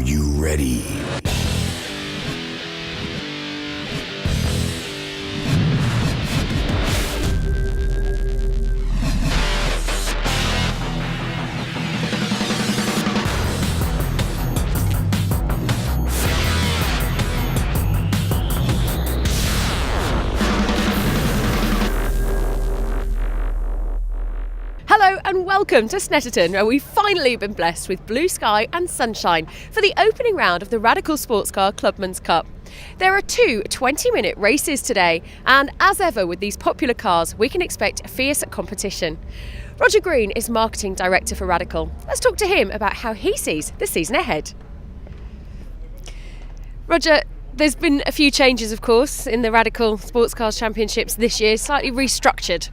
you ready? Hello and welcome to Snetterton, where we've finally been blessed with blue sky and sunshine for the opening round of the Radical Sports Car Clubman's Cup. There are two 20-minute races today, and as ever with these popular cars, we can expect a fierce competition. Roger Green is Marketing Director for Radical. Let's talk to him about how he sees the season ahead. Roger, there's been a few changes, of course, in the Radical Sports Cars Championships this year, slightly restructured.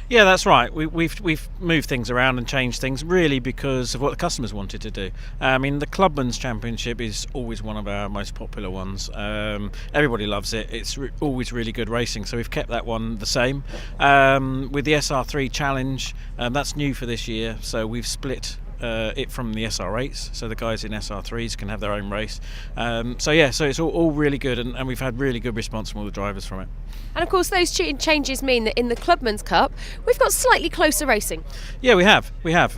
Yeah, that's right. We've moved things around and changed things really because of what the customers wanted to do. I mean, the Clubman's Championship is always one of our most popular ones. Everybody loves it. It's always really good racing, so we've kept that one the same. With the SR3 Challenge, that's new for this year, so we've split it from the SR8s, so the guys in SR3s can have their own race. So it's all really good, and we've had really good response from all the drivers from it. And of course those changes mean that in the Clubman's Cup we've got slightly closer racing. Yeah, we have,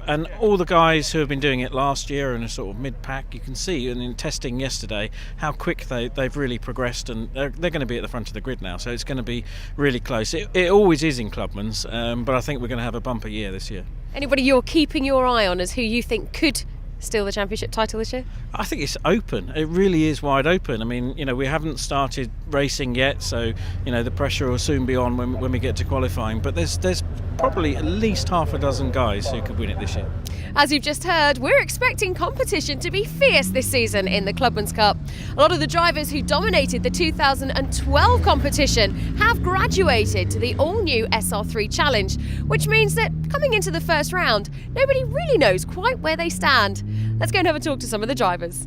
and all the guys who have been doing it last year in a sort of mid-pack, you can see, and in testing yesterday, how quick they've really progressed, and they're going to be at the front of the grid now, so it's going to be really close. It always is in Clubman's, but I think we're going to have a bumper year this year. Anybody you're keeping your eye on as who you think could steal the championship title this year? I think it's open. It really is wide open. I mean, we haven't started racing yet, so the pressure will soon be on when we get to qualifying. But there's probably at least half a dozen guys who could win it this year. As you've just heard, we're expecting competition to be fierce this season in the Clubman's Cup. A lot of the drivers who dominated the 2012 competition have graduated to the all-new SR3 Challenge, which means that coming into the first round, nobody really knows quite where they stand. Let's go and have a talk to some of the drivers.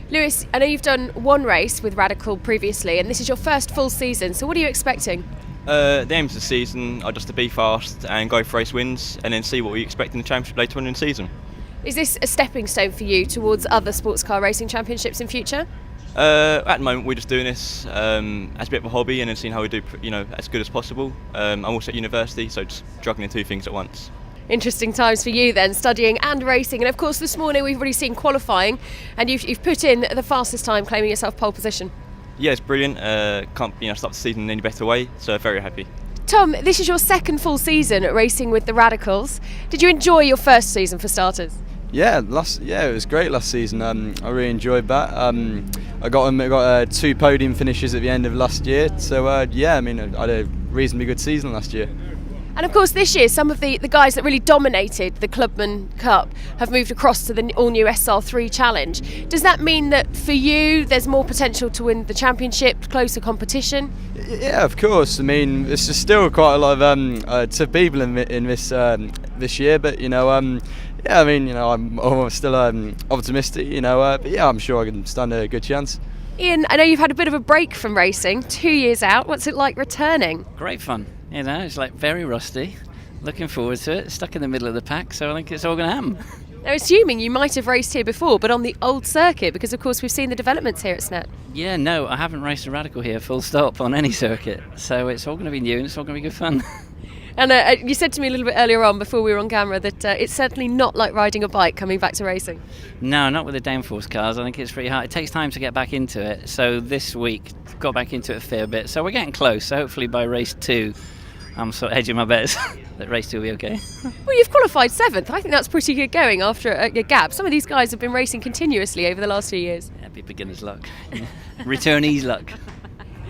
Lewis, I know you've done one race with Radical previously, and this is your first full season, so what are you expecting? The aims of the season are just to be fast and go for race wins, and then see what we expect in the championship later on in the season. Is this a stepping stone for you towards other sports car racing championships in future? At the moment we're just doing this as a bit of a hobby, and then seeing how we do as good as possible. I'm also at university, so just juggling two things at once. Interesting times for you then, studying and racing. And of course this morning we've already seen qualifying, and you've put in the fastest time, claiming yourself pole position. Yeah, it's brilliant. Can't start the season in any better way, so very happy. Tom, this is your second full season at racing with the Radicals. Did you enjoy your first season for starters? Yeah, it was great last season. I really enjoyed that. I got two podium finishes at the end of last year, so I had a reasonably good season last year. And of course this year some of the guys that really dominated the Clubman Cup have moved across to the all-new SR3 Challenge. Does that mean that for you there's more potential to win the championship, closer competition? Yeah, of course. I mean, there's still quite a lot of tough people in this year, but I'm still optimistic, but yeah, I'm sure I can stand a good chance. Ian, I know you've had a bit of a break from racing, 2 years out. What's it like returning? Great fun. It's like very rusty. Looking forward to it. Stuck in the middle of the pack, so I think it's all going to happen. Now, assuming you might have raced here before, but on the old circuit, because of course we've seen the developments here at Snet. Yeah, no, I haven't raced a Radical here, full stop, on any circuit. So it's all going to be new and it's all going to be good fun. And you said to me a little bit earlier on, before we were on camera, that it's certainly not like riding a bike coming back to racing. No, not with the downforce cars. I think it's pretty hard. It takes time to get back into it. So this week, got back into it a fair bit. So we're getting close. So hopefully by race 2, I'm sort of hedging my bets that race 2 will be okay. Well, you've qualified 7th. I think that's pretty good going after a gap. Some of these guys have been racing continuously over the last few years. Yeah, be beginner's luck. Returnee's luck.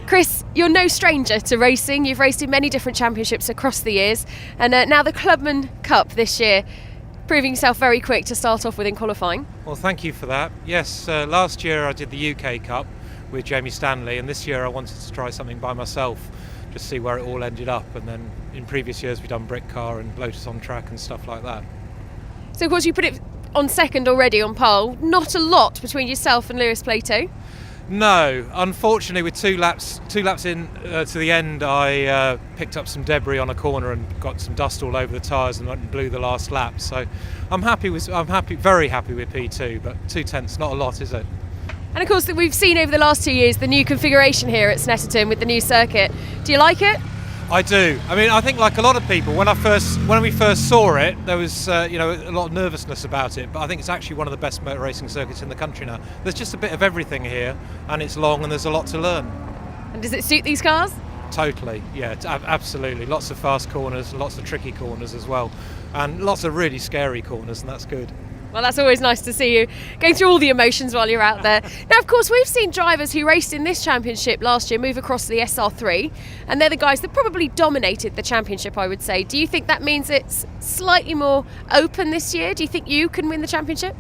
Chris, you're no stranger to racing. You've raced in many different championships across the years, and now the Clubman Cup this year, proving yourself very quick to start off with in qualifying. Well, thank you for that. Yes, last year I did the UK Cup with Jamie Stanley, and this year I wanted to try something by myself, just see where it all ended up. And then in previous years we've done Brick Car and Lotus on Track and stuff like that. So of course you put it on second already on pole. Not a lot between yourself and Lewis Plato. No, unfortunately, with two laps in to the end, I picked up some debris on a corner and got some dust all over the tyres and went and blew the last lap. So I'm very happy with P2, but 2/10, not a lot, is it? And of course, we've seen over the last 2 years the new configuration here at Snetterton with the new circuit. Do you like it? I do. I mean, I think like a lot of people, when we first saw it, there was a lot of nervousness about it. But I think it's actually one of the best motor racing circuits in the country now. There's just a bit of everything here, and it's long, and there's a lot to learn. And does it suit these cars? Totally, yeah, absolutely. Lots of fast corners, lots of tricky corners as well, and lots of really scary corners, and that's good. Well, that's always nice to see you going through all the emotions while you're out there. Now, of course, we've seen drivers who raced in this championship last year move across to the SR3, and they're the guys that probably dominated the championship, I would say. Do you think that means it's slightly more open this year? Do you think you can win the championship?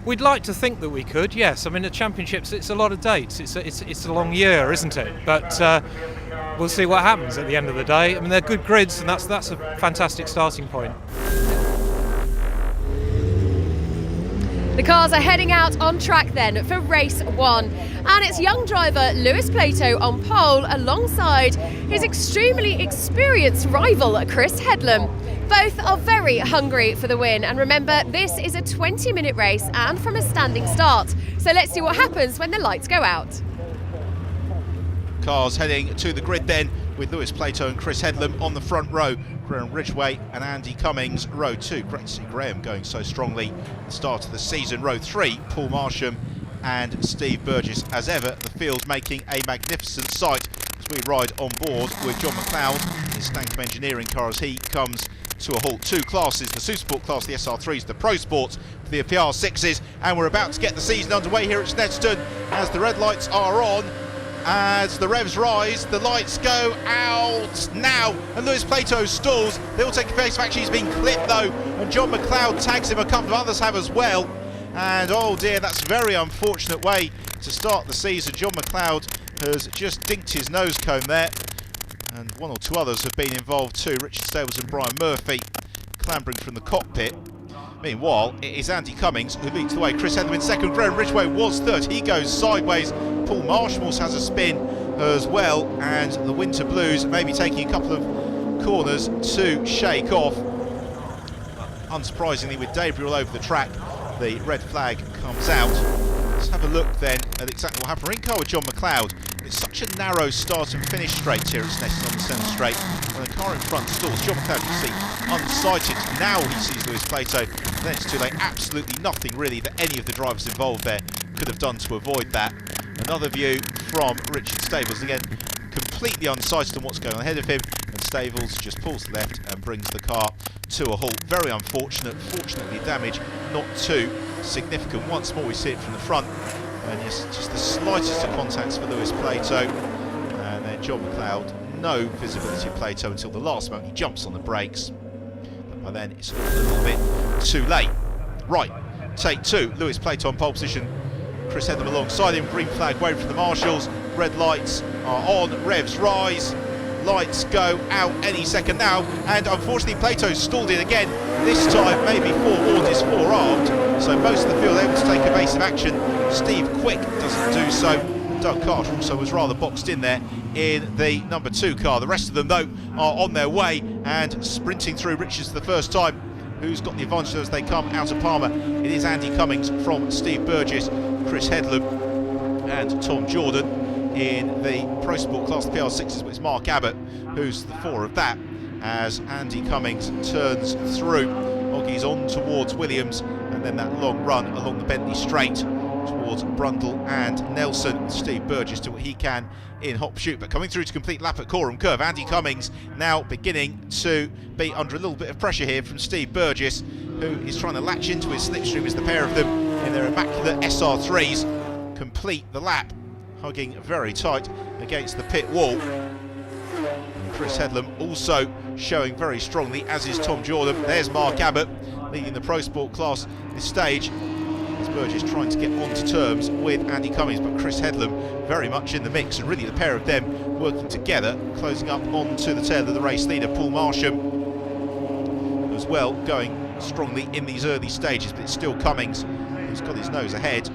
We'd like to think that we could, yes. I mean, the championships, it's a lot of dates. It's a long year, isn't it? But we'll see what happens at the end of the day. I mean, they're good grids, and that's a fantastic starting point. The cars are heading out on track then for race 1, and it's young driver Lewis Plato on pole alongside his extremely experienced rival Chris Headlam. Both are very hungry for the win, and remember, this is a 20-minute race and from a standing start. So let's see what happens when the lights go out. Cars heading to the grid then, with Lewis Plato and Chris Headlam on the front row. Graham Ridgway and Andy Cummings, row 2. Great to see Graham going so strongly at the start of the season. Row 3, Paul Marsham and Steve Burgess. As ever, the field making a magnificent sight as we ride on board with John McLeod, his Stankham Engineering car, as he comes to a halt. 2 classes, the Supersport class, the SR3s, the Pro Sports, the PR6s, and we're about to get the season underway here at Snetterton as the red lights are on. As the revs rise, the lights go out now, and Lewis Plato stalls. They all take a face of action. He's been clipped though, and John McLeod tags him. A couple of others have as well. And oh dear, that's a very unfortunate way to start the season. John McLeod has just dinked his nose cone there, and 1 or 2 others have been involved too. Richard Stables and Brian Murphy clambering from the cockpit. Meanwhile, it is Andy Cummings who leads the way. Chris Headlam in second. Graham Ridgway was third. He goes sideways. Paul Marshmalls has a spin as well, and the Winter Blues maybe taking a couple of corners to shake off. Unsurprisingly, with debris all over the track, the red flag comes out. Let's have a look then at exactly what happened. In car with John McLeod. It's such a narrow start and finish straight here at Snetterton on the centre straight. When the car in front stalls, John McLeod, you see, unsighted. Now he sees Lewis Plato, and then it's too late. Absolutely nothing really that any of the drivers involved there could have done to avoid that. Another view from Richard Stables, again completely unsighted on what's going on ahead of him, and Stables just pulls left and brings the car to a halt. Very unfortunate. Fortunately, damage not too significant. Once more we see it from the front, and just the slightest of contacts for Lewis Plato, and then John McLeod, no visibility of Plato until the last moment. He jumps on the brakes, but by then it's a little bit too late. Right, take 2, Lewis Plato on pole position, Chris Headlam alongside him. Green flag waving from the marshals, red lights are on, revs rise, lights go out any second now, and unfortunately Plato's stalled in again, this time maybe forewarned is forearmed, so most of the field able to take evasive action. Steve Quick doesn't do so. Doug Carter also was rather boxed in there in the number 2 car. The rest of them though are on their way and sprinting through. Richards the first time, who's got the advantage as they come out of Palmer. It is Andy Cummings from Steve Burgess, Chris Headlam and Tom Jordan in the Pro Sport class, the PR6s, but it's Mark Abbott who's the 4 of that as Andy Cummings turns through. Oggy's on towards Williams, and then that long run along the Bentley Straight towards Brundle and Nelson. Steve Burgess do what he can in hop shoot, but coming through to complete lap at Coram Curve. Andy Cummings now beginning to be under a little bit of pressure here from Steve Burgess, who is trying to latch into his slipstream as the pair of them in their immaculate SR3s complete the lap, hugging very tight against the pit wall. And Chris Headlam also showing very strongly, as is Tom Jordan. There's Mark Abbott leading the Pro Sport class this stage, as Burgess trying to get onto terms with Andy Cummings, but Chris Headlam very much in the mix, and really the pair of them working together, closing up onto the tail of the race leader, Paul Marsham, as well, going strongly in these early stages, but it's still Cummings who's got his nose ahead.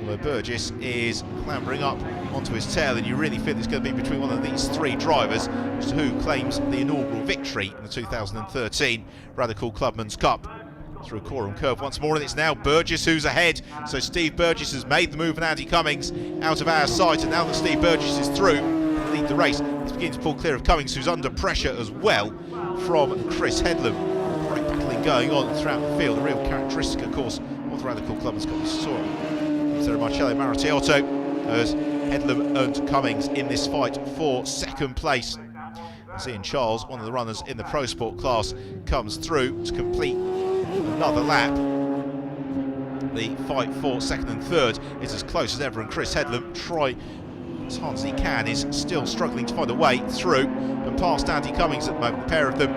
Although Burgess is clambering up onto his tail, and you really feel it's going to be between one of these three drivers as to who claims the inaugural victory in the 2013 Radical Clubman's Cup. Through Coram Curve once more, and it's now Burgess who's ahead. So Steve Burgess has made the move, and Andy Cummings out of our sight, and now that Steve Burgess is through, lead the race. He's beginning to pull clear of Cummings, who's under pressure as well from Chris Headlam. Great battling going on throughout the field, a real characteristic, of course, of the Radical Clubman's Cup. We saw it. So Marcello Maratiotto as Headlam and Cummings in this fight for second place. As Ian Charles, one of the runners in the Pro Sport class, comes through to complete another lap. The fight for second and third is as close as ever, and Chris Headlam, try as hard as he can, is still struggling to find a way through and past Andy Cummings at the moment. The pair of them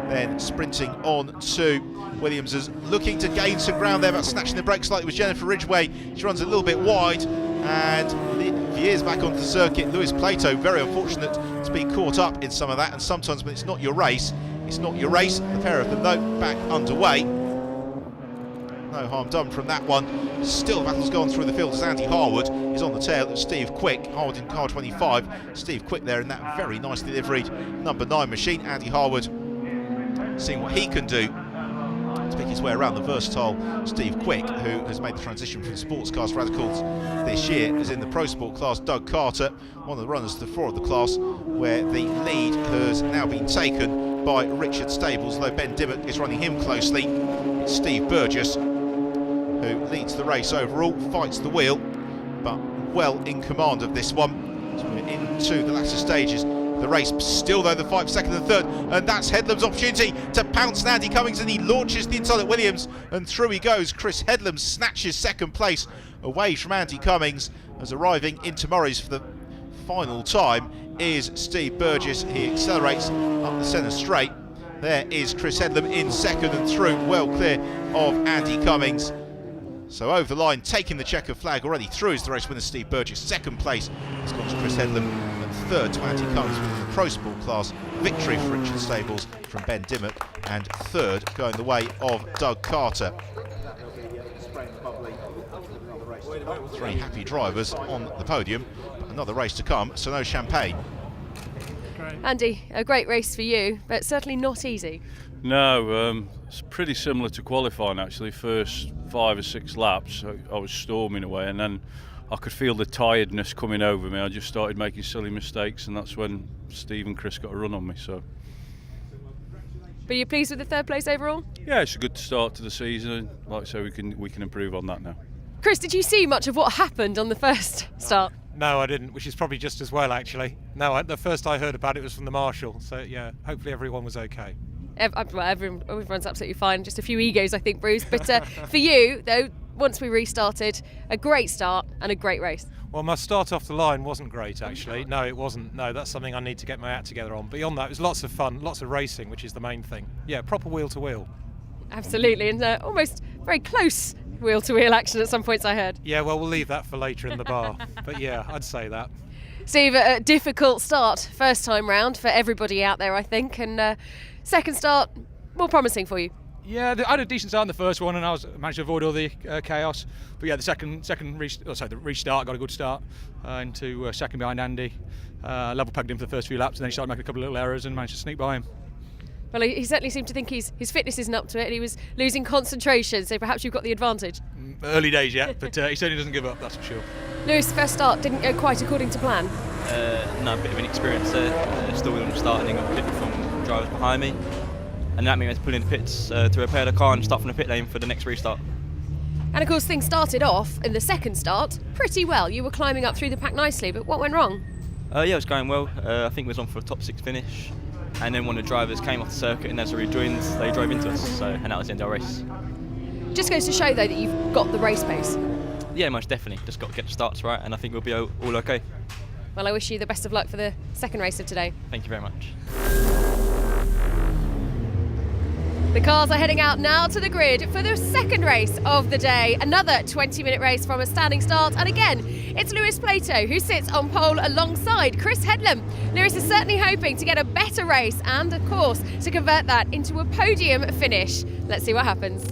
then sprinting on to Williams, is looking to gain some ground there, but snatching the break slightly was Jennifer Ridgway. She runs a little bit wide, and veers back onto the circuit. Lewis Plato, very unfortunate to be caught up in some of that, and sometimes when it's not your race, it's not your race. The pair of them, though, back underway. No harm done from that one. Still, the battle's gone through the field as Andy Harwood is on the tail of Steve Quick. Harwood in car 25. Steve Quick there in that very nicely liveried number 9 machine. Andy Harwood seeing what he can do to pick his way around the versatile Steve Quick, who has made the transition from sports cars radicals this year, is in the Pro Sport class. Doug Carter, one of the runners to the fore of the class, where the lead has now been taken by Richard Stables, though Ben Dimmock is running him closely. It's Steve Burgess who leads the race overall, fights the wheel, but well in command of this one. So we're into the latter stages of the race. Still, though, the fight for second and third, and that's Headlam's opportunity to pounce on Andy Cummings, and he launches the inside at Williams, and through he goes. Chris Headlam snatches second place away from Andy Cummings, as arriving into Murray's for the final time is Steve Burgess. He accelerates up the centre straight. There is Chris Headlam in second and through, well clear of Andy Cummings. So over the line, taking the checker flag already through is the race winner Steve Burgess. Second place has gone to Chris Headlam, and third to Andy Cummings within the Pro Sport class. Victory for Richard Stables from Ben Dimmock, and third going the way of Doug Carter. 3 happy drivers on the podium, but another race to come, so no champagne. Andy, a great race for you, but certainly not easy. No, it's pretty similar to qualifying actually. First 5 or 6 laps I was storming away, and then I could feel the tiredness coming over me. I just started making silly mistakes, and that's when Steve and Chris got a run on me. So, but you're pleased with the third place overall? Yeah, it's a good start to the season, and like I say, we can improve on that now. Chris, did you see much of what happened on the first start? No, I didn't, which is probably just as well, actually. No, the first I heard about it was from the marshal, so yeah, hopefully everyone was okay. Everyone's absolutely fine. Just a few egos, I think, Bruce. But for you, though, once we restarted, a great start and a great race. Well, my start off the line wasn't great, actually. No, it wasn't. No, that's something I need to get my act together on. Beyond that, it was lots of fun, lots of racing, which is the main thing. Yeah, proper wheel-to-wheel. Absolutely, and almost very close wheel-to-wheel action at some points, I heard. Yeah, well, we'll leave that for later in the bar. But yeah, I'd say that. Steve, a difficult start first time round for everybody out there, I think, and second start more promising for you. Yeah, I had a decent start in the first one, and I managed to avoid all the chaos. But yeah, the restart got a good start into second behind Andy. Level pegged him for the first few laps, and then he started making a couple of little errors and managed to sneak by him. Well, he certainly seemed to think his fitness isn't up to it, and he was losing concentration, so perhaps you've got the advantage. Early days yet, but he certainly doesn't give up, that's for sure. Lewis, first start didn't go quite according to plan. No, a bit of an experience there. Still on the start, and then got clipped from drivers behind me. And that meant I had to pull in the pits to repair the car and start from the pit lane for the next restart. And of course, things started off in the second start pretty well. You were climbing up through the pack nicely, but what went wrong? Yeah, it was going well. I think we was on for a top 6 finish. And then one of the drivers came off the circuit, and as we rejoined, they drove into us. And that was the end of our race. Just goes to show, though, that you've got the race pace. Yeah, most definitely. Just got to get the starts right, and I think we'll be all okay. Well, I wish you the best of luck for the second race of today. Thank you very much. The cars are heading out now to the grid for the second race of the day. Another 20-minute race from a standing start. And again, it's Lewis Plato who sits on pole alongside Chris Headlam. Lewis is certainly hoping to get a better race and, of course, to convert that into a podium finish. Let's see what happens.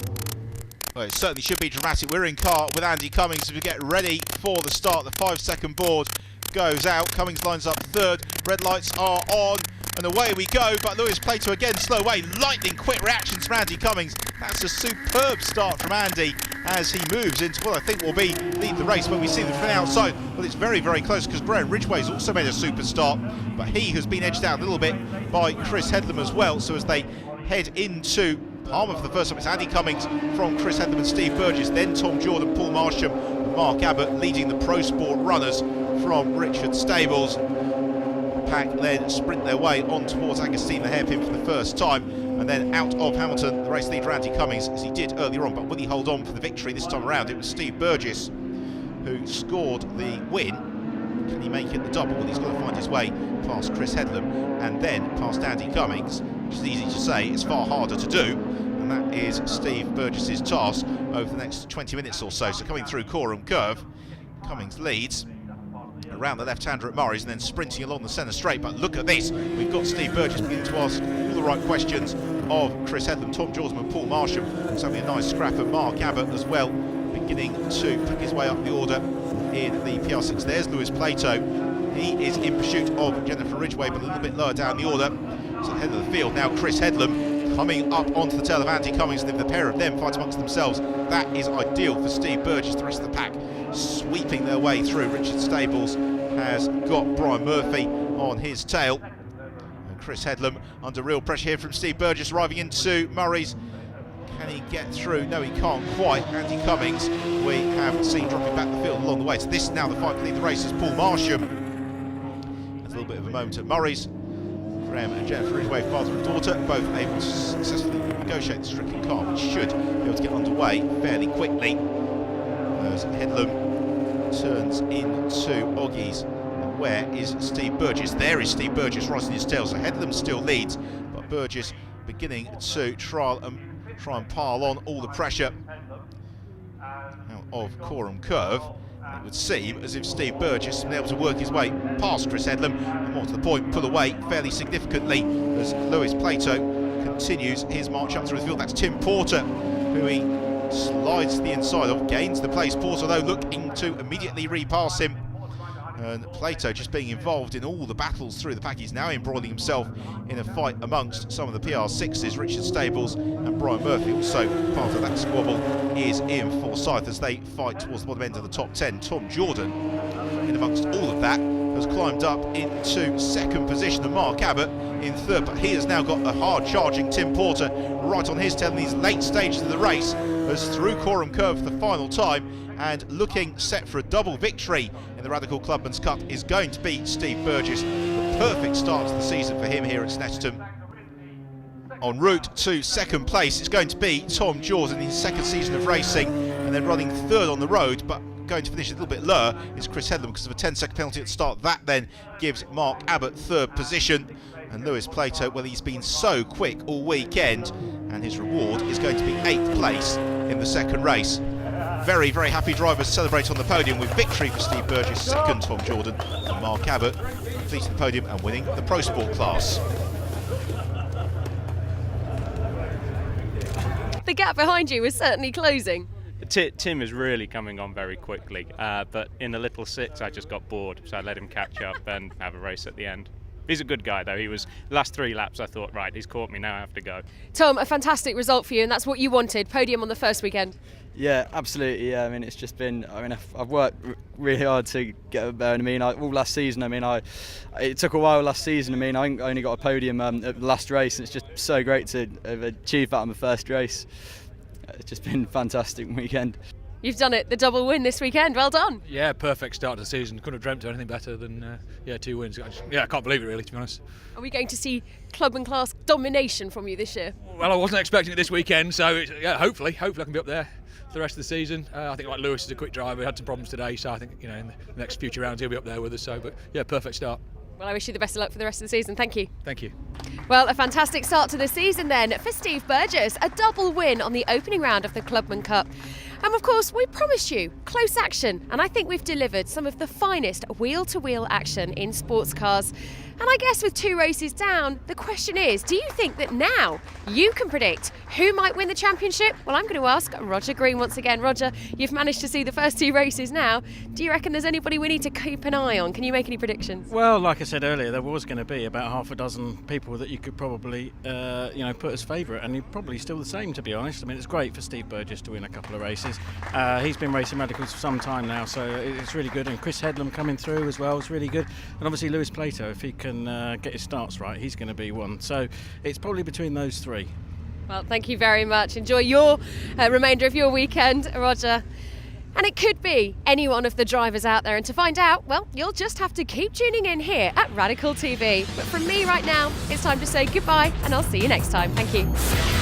Well, it certainly should be dramatic. We're in car with Andy Cummings as we get ready for the start. The 5-second board goes out. Cummings lines up third. Red lights are on. And away we go, but Lewis Plato again slow away. Lightning quick reactions from Andy Cummings. That's a superb start from Andy as he moves into what I think will be lead the race when we see them from the outside. Well, it's very, very close because Graham Ridgway's also made a super start, but he has been edged out a little bit by Chris Headlam as well. So as they head into Palmer for the first time, it's Andy Cummings from Chris Headlam and Steve Burgess, then Tom Jordan, Paul Marsham and Mark Abbott leading the Pro Sport runners from Richard Stables. Pack then sprint their way on towards Agostine the hairpin for the first time, and then out of Hamilton the race leader Andy Cummings, as he did earlier on, but will he hold on for the victory this time around? It was Steve Burgess who scored the win. Can he make it the double? Well, he's got to find his way past Chris Headlam and then past Andy Cummings, which is easy to say, it's far harder to do, and that is Steve Burgess's task over the next 20 minutes or so. So coming through Coram Curve, Cummings leads around the left-hander at Murray's and then sprinting along the centre straight. But look at this, we've got Steve Burgess beginning to ask all the right questions of Chris Headlam, Tom Jordan and Paul Marsham. It's having a nice scrap of Mark Abbott as well, beginning to pick his way up the order in the PR6. There's Lewis Plato, he is in pursuit of Jennifer Ridgway but a little bit lower down the order. So head of the field now Chris Headlam coming up onto the tail of Andy Cummings, and if the pair of them fight amongst themselves, that is ideal for Steve Burgess. The rest of the pack sweeping their way through. Richard Stables has got Brian Murphy on his tail, and Chris Headlam under real pressure here from Steve Burgess arriving into Murray's. Can he get through? No, he can't quite. Andy Cummings we have seen dropping back the field along the way. So this is now the fight to lead the race as Paul Marsham. There's a little bit of a moment at Murray's. Graham and Jennifer Ridgway, father and daughter, both able to successfully negotiate the stricken car, which should be able to get underway fairly quickly. As Headlam turns into Oggies. And where is Steve Burgess? There is Steve Burgess rising his tail. So Headlam still leads, but Burgess beginning to try and pile on all the pressure out of Coram Curve. It would seem as if Steve Burgess has been able to work his way past Chris Headlam and more to the point, pull away fairly significantly as Lewis Plato continues his march up through the field. That's Tim Porter, who he slides to the inside of, gains the place. Porter though looking to immediately repass him, and Plato just being involved in all the battles through the pack. He's now embroiling himself in a fight amongst some of the PR6s. Richard Stables and Brian Murphy, also part of that squabble, is in Forsyth as they fight towards the bottom end of the top 10. Tom Jordan, in amongst all of that, has climbed up into second position, and Mark Abbott in third, but he has now got a hard charging Tim Porter right on his tail in these late stages of the race, as through Coram Curve for the final time, and looking set for a double victory in the Radical Clubman's Cup is going to be Steve Burgess. The perfect start to the season for him here at Snetterton. En route to second place, it's going to be Tom Jordan in his second season of racing, and then running third on the road, but going to finish a little bit lower is Chris Headlam because of a 10-second penalty at the start. That then gives Mark Abbott third position, and Lewis Plato, well, he's been so quick all weekend, and his reward is going to be 8th place in the second race. Very, very happy drivers celebrate on the podium with victory for Steve Burgess, second Tom Jordan, and Mark Abbott completing the podium and winning the Pro Sport class. The gap behind you is certainly closing. Tim is really coming on very quickly, but in the little six I just got bored, so I let him catch up and have a race at the end. He's a good guy though. He was last 3 laps I thought, right, he's caught me, now I have to go. Tom, a fantastic result for you, and that's what you wanted, podium on the first weekend. Yeah, absolutely. Yeah, I mean, it's just been. I mean, I've worked really hard to get up there. And I mean, all last season. I mean, it took a while last season. I mean, I only got a podium at the last race, and it's just so great to have achieved that on the first race. It's just been a fantastic weekend. You've done it, the double win this weekend. Well done. Yeah, perfect start to the season. Couldn't have dreamt of anything better than 2 wins. I can't believe it really, to be honest. Are we going to see Clubman class domination from you this year? Well, I wasn't expecting it this weekend, so hopefully I can be up there for the rest of the season. I think like Lewis is a quick driver. We had some problems today, so I think in the next future rounds he'll be up there with us. So, but yeah, perfect start. Well, I wish you the best of luck for the rest of the season. Thank you. Thank you. Well, a fantastic start to the season then for Steve Burgess. A double win on the opening round of the Clubman Cup. And of course, we promised you close action, and I think we've delivered some of the finest wheel-to-wheel action in sports cars. And I guess with 2 races down, the question is, do you think that now you can predict who might win the championship? Well, I'm going to ask Roger Green once again. Roger, you've managed to see the first 2 races now. Do you reckon there's anybody we need to keep an eye on? Can you make any predictions? Well, like I said earlier, there was going to be about half a dozen people that you could probably, put as favourite, and you're probably still the same, to be honest. I mean, it's great for Steve Burgess to win a couple of races. He's been racing medicals for some time now, so it's really good. And Chris Headlam coming through as well is really good. And obviously Lewis Plato, if he can get his starts right, he's going to be one. So it's probably between those 3. Well, thank you very much. Enjoy your remainder of your weekend, Roger. And it could be any one of the drivers out there. And to find out, well, you'll just have to keep tuning in here at Radical TV. But from me right now, it's time to say goodbye, and I'll see you next time. Thank you.